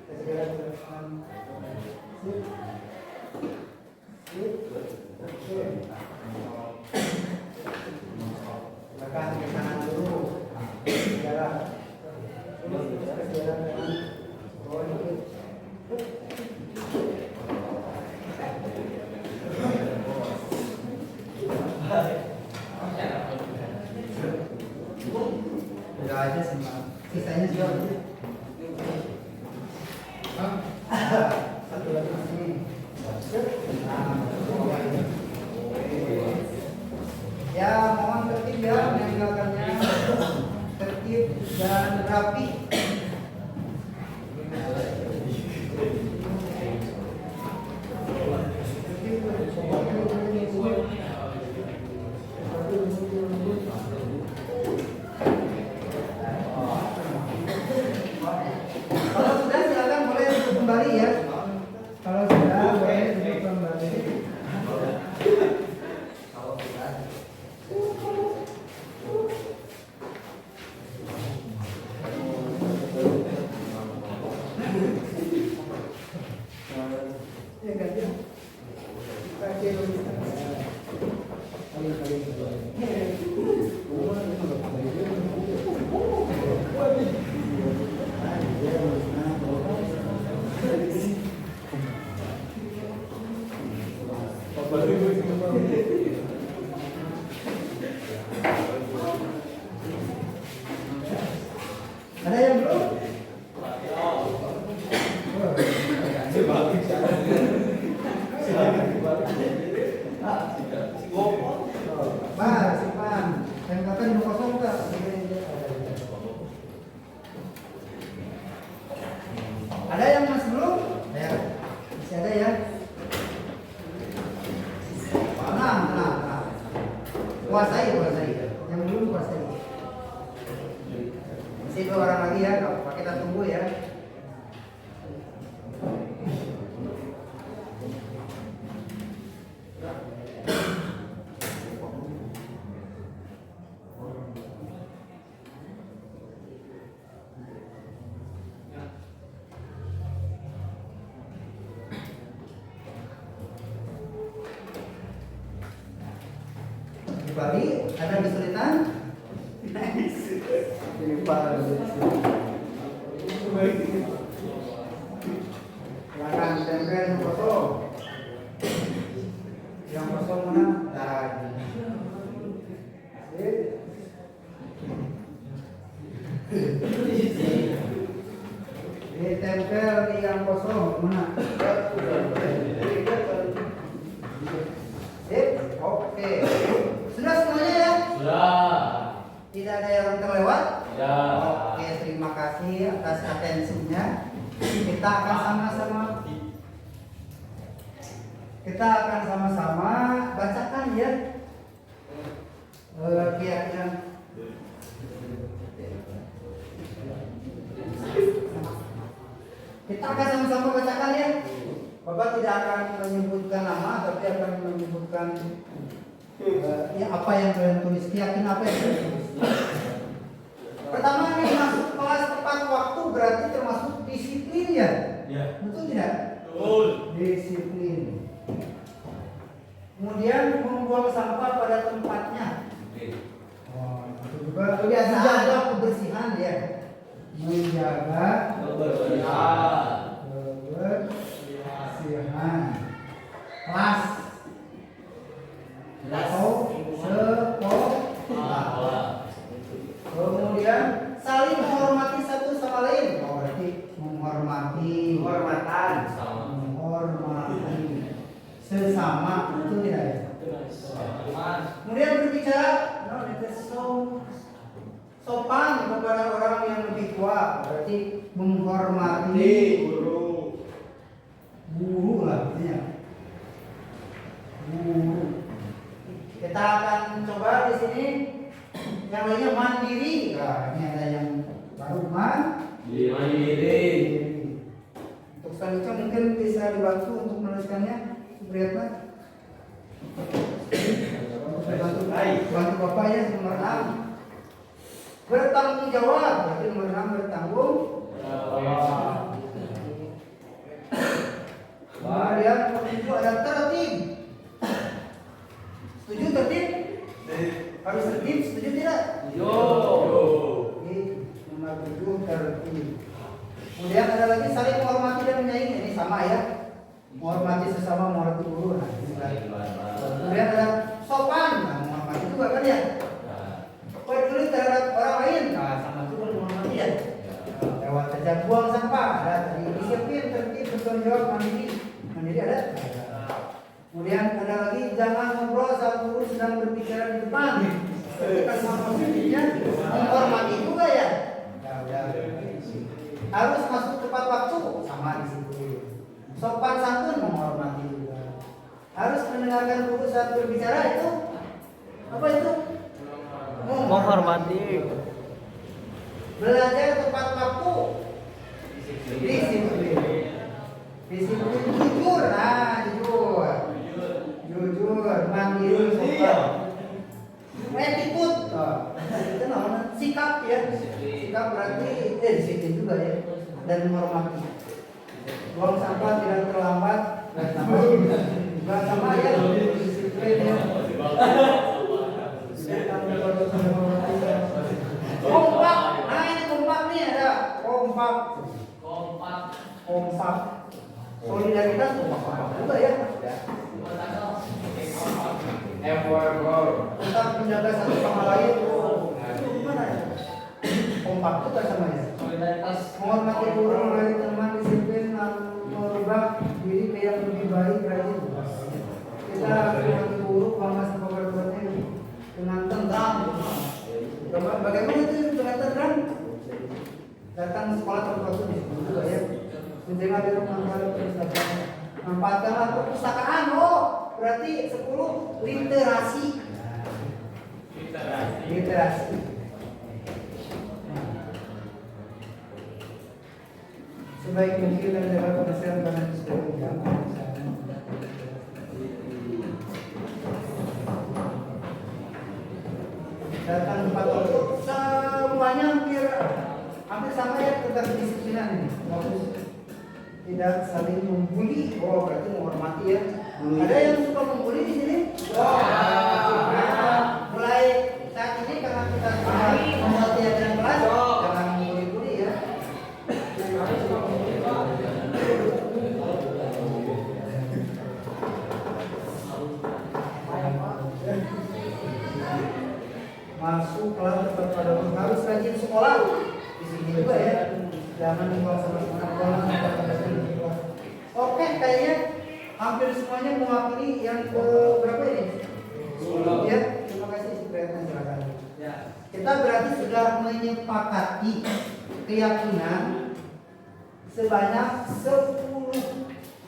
Kasih jalan ke depan. Sip. Sip. Oke. Silakan ke kanan dulu. Jalan. Terus kasih jalan ke kanan. Bawah dikit. Udah aja sama sisanya siapa aja. Satu lagi sini. Ya mohon tertib ya, meninggalkannya tertib dan rapi. Kalau sudah silakan boleh duduk kembali ya. Kalau sudah boleh duduk kembali. Ya ganti. Pakai dulu. Kali. kuasai. Yang belum kuasai. Masih 2 orang lagi ya, nggak apa-apa, kita tunggu ya. Di Bali ada kesulitan? Di Bali. Silakan tempel yang kosong. Yang kosong mana? Tadi. Ditempel di yang kosong mana? Oke. Sudah semuanya ya?
Sudah.
Tidak ada yang terlewat?
Ya.
Oke, terima kasih atas atensinya. Kita akan sama-sama bacakan ya. Keyakinan. Kita akan sama-sama bacakan ya. Bapak tidak akan menyebutkan nama, tapi akan menyebutkan ya apa yang kalian tulis, keyakinan apa yang kalian tulis. Pertama ini masuk kelas tepat waktu berarti termasuk disiplin ya.
Ya.
Betul tidak?
Betul.
Disiplin. Kemudian membuang sampah pada tempatnya.
Oke.
Oh, itu juga menjaga kebersihan ya. Menjaga
Kebersihan.
kebersihan. Kelas atau sekolah. Kemudian saling menghormati satu sama lain. Oh, berarti menghormati. Menghormati sesama, itu tidak ya? Kemudian berbicara, sopan kepada orang yang lebih tua, berarti menghormati guru lah, artinya. Guru. Kita akan coba di sini yang lainnya mandiri. Nah, ini ada yang baru
Mandiri.
Untuk selanjutnya mungkin bisa dibantu untuk menuliskannya. Priyatna. Bantu Bapak ya, nomor 6. Bertanggung jawab, berarti nomor 6 bertanggung jawab. Kemudian itu ada tertib. Setuju tertib? Harus tertib, setuju tidak?
Yo.
Ini nomor 7 tertib. Kemudian ada lagi saling menghormati dan menyayangi. Ini sama ya. Menghormati sesama, menghormati guru. Nah, ini lagi. Kemudian ada sopan, nah, menghormati juga kan ya. Peduli terhadap orang lain, nah sama juga menghormati ya. Lewat saja buang sampah, ada tadi disiplin, tertib, bertanggung jawab, mandiri ada. Kemudian ada lagi jangan ngobrol saat guru sedang berbicara di depan. Kan positifnya menghormati juga ya. Harus masuk tepat waktu, sama di situ. Sopan santun, menghormati juga. Harus mendengarkan guru saat berbicara, itu apa itu?
Menghormati.
Belajar tepat waktu. Disiplin. Disiplin jujur, jujur, mandiri, sopan. Attitude, itu namanya sikap ya. Sikap berarti disiplin juga ya. Dan menghormati. Buang sampah tidak terlambat. Buang sampah ya. Disiplin ya. Kompak, nah ini kompak nih ada kompak. Solidaritas kompak juga ya. Tetap menjaga satu sama lain. Gimana ya? Kompak juga sama ya. Menghormati guru, menghormati teman, disiplin, merubah diri ke yang lebih baik, rajin. Kita menghormati guru, bangga sama perbuatannya dengan tentram. Bagaimana itu dengan tentram? Datang sekolah tepat waktu di sekolah juga ya. Menjaga di rumah perpustakaan. Manfaatkanlah perpustakaan. Oh, berarti 10 literasi. Literasi. Sebaik mungkin adalah penyelesaian karena sesuai datang tempat untuk semuanya hampir sama ya tentang kedisiplinan ini. Bagus. Tidak saling membuli. Oh, berarti menghormati ya. Ada yang suka membuli di sini? Nah, mulai saat ini karena kita sudah membuat pelajaran kelas, jangan membuli-buli ya. Masuk kelas tepat pada waktu, harus rajin sekolah di sini juga ya, jangan dibuang sama sekolah. Oke, kayaknya hampir semuanya mewakili yang ke berapa ini? 10. Ya, terima kasih sudah silakan. Kita berarti sudah menyepakati keyakinan sebanyak 10.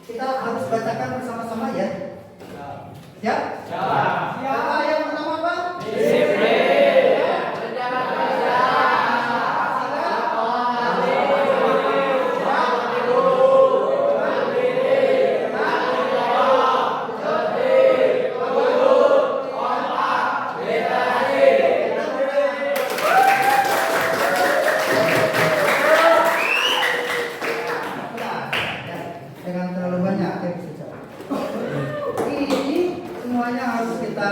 Kita harus bacakan bersama-sama ya. Siap? Apa yang pertama Pak? Jangan terlalu banyak ya, ini semuanya harus kita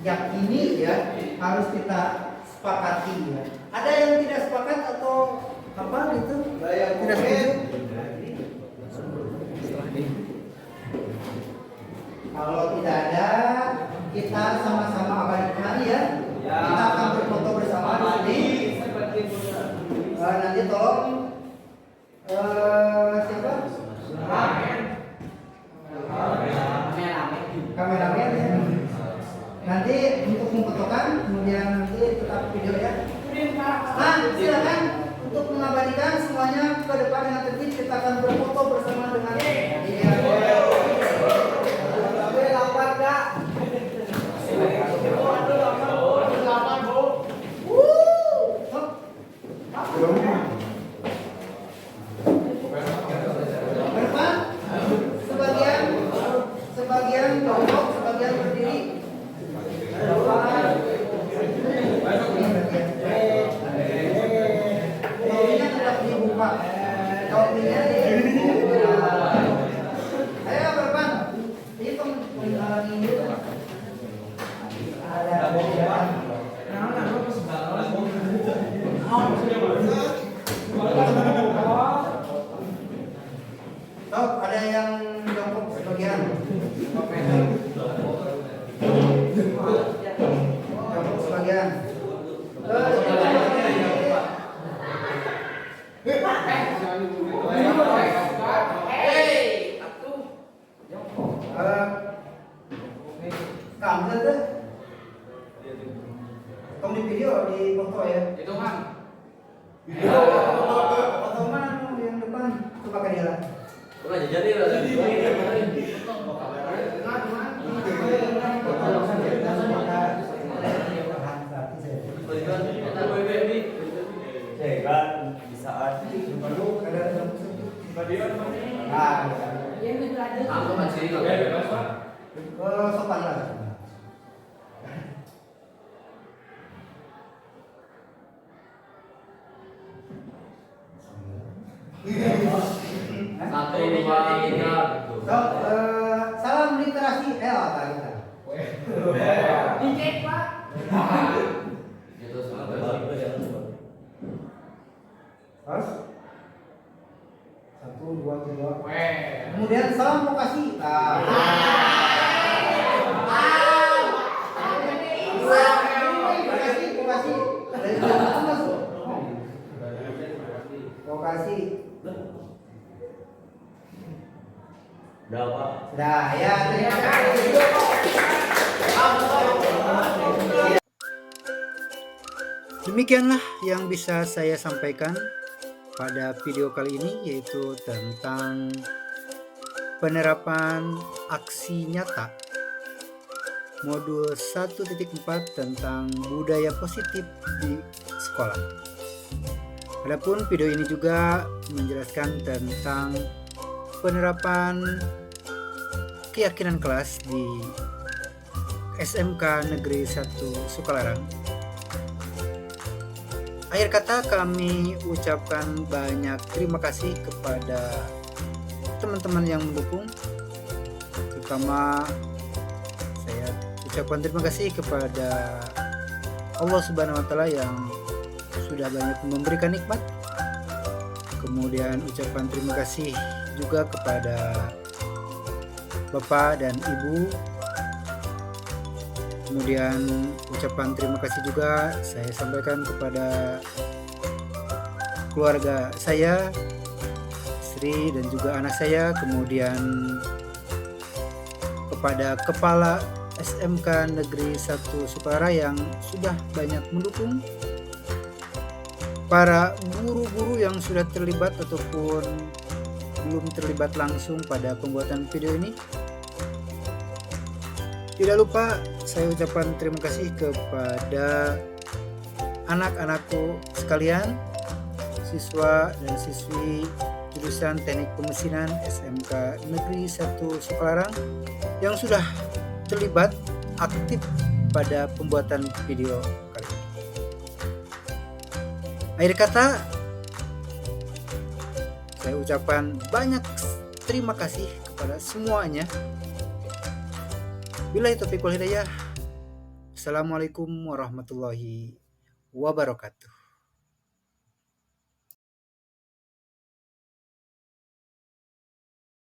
yakini ya, harus kita sepakati ya. Ada yang tidak sepakat atau apa gitu? Tidak setuju? Kalau tidak ada, kita sama-sama abadikan ya. Kita akan berfoto bersama di sini. Nanti tolong siapa? Kameramen ya. Nanti untuk memfotokan, kemudian nanti tetap video ya. Nah, silakan untuk mengabadikan semuanya ke depan dengan tertib. Kita akan berfoto bersama dengan berdepan, sebagian jongkok, sebagian berdiri. Topinya tetap dibuka. Topinya dibuka. Ayo berdepan. Ini penghalangi itu. Ada Sok, ada yang jongkok sebagian. Jongkok sebagian. Kamu tuh tong di video di foto ya. Itu kan. Foto mana yang depan? Coba ke dia lah.
Jadi
sopan lah.
Satu, dua, tiga.
So, salam literasi apa kita?
Dicek Pak.
Gitu
Terus 1, 2, 3. Kemudian salam vokasi. Vokasi. Dari mana masuk? Vokasi. Nah, ya terima kasih. Demikianlah yang bisa saya sampaikan pada video kali ini, yaitu tentang penerapan aksi nyata modul 1.4 tentang budaya positif di sekolah. Adapun video ini juga menjelaskan tentang penerapan keyakinan kelas di SMK Negeri 1 Sukalarang. Akhir kata kami ucapkan banyak terima kasih kepada teman-teman yang mendukung, terutama saya ucapkan terima kasih kepada Allah Subhanahu wa Ta'ala yang sudah banyak memberikan nikmat. Kemudian ucapan terima kasih juga kepada Bapak dan Ibu. Kemudian ucapan terima kasih juga saya sampaikan kepada keluarga saya, istri dan juga anak saya. Kemudian kepada Kepala SMK Negeri 1 Sukalarang yang sudah banyak mendukung, para guru-guru yang sudah terlibat ataupun belum terlibat langsung pada pembuatan video ini. Tidak lupa saya ucapkan terima kasih kepada anak-anakku sekalian, siswa dan siswi jurusan Teknik Pemesinan SMK Negeri 1 Sukalarang yang sudah terlibat aktif pada pembuatan video kali ini. Akhir kata, saya ucapkan banyak terima kasih kepada semuanya. Billahi taufiq wal hidayah. Assalamualaikum warahmatullahi wabarakatuh.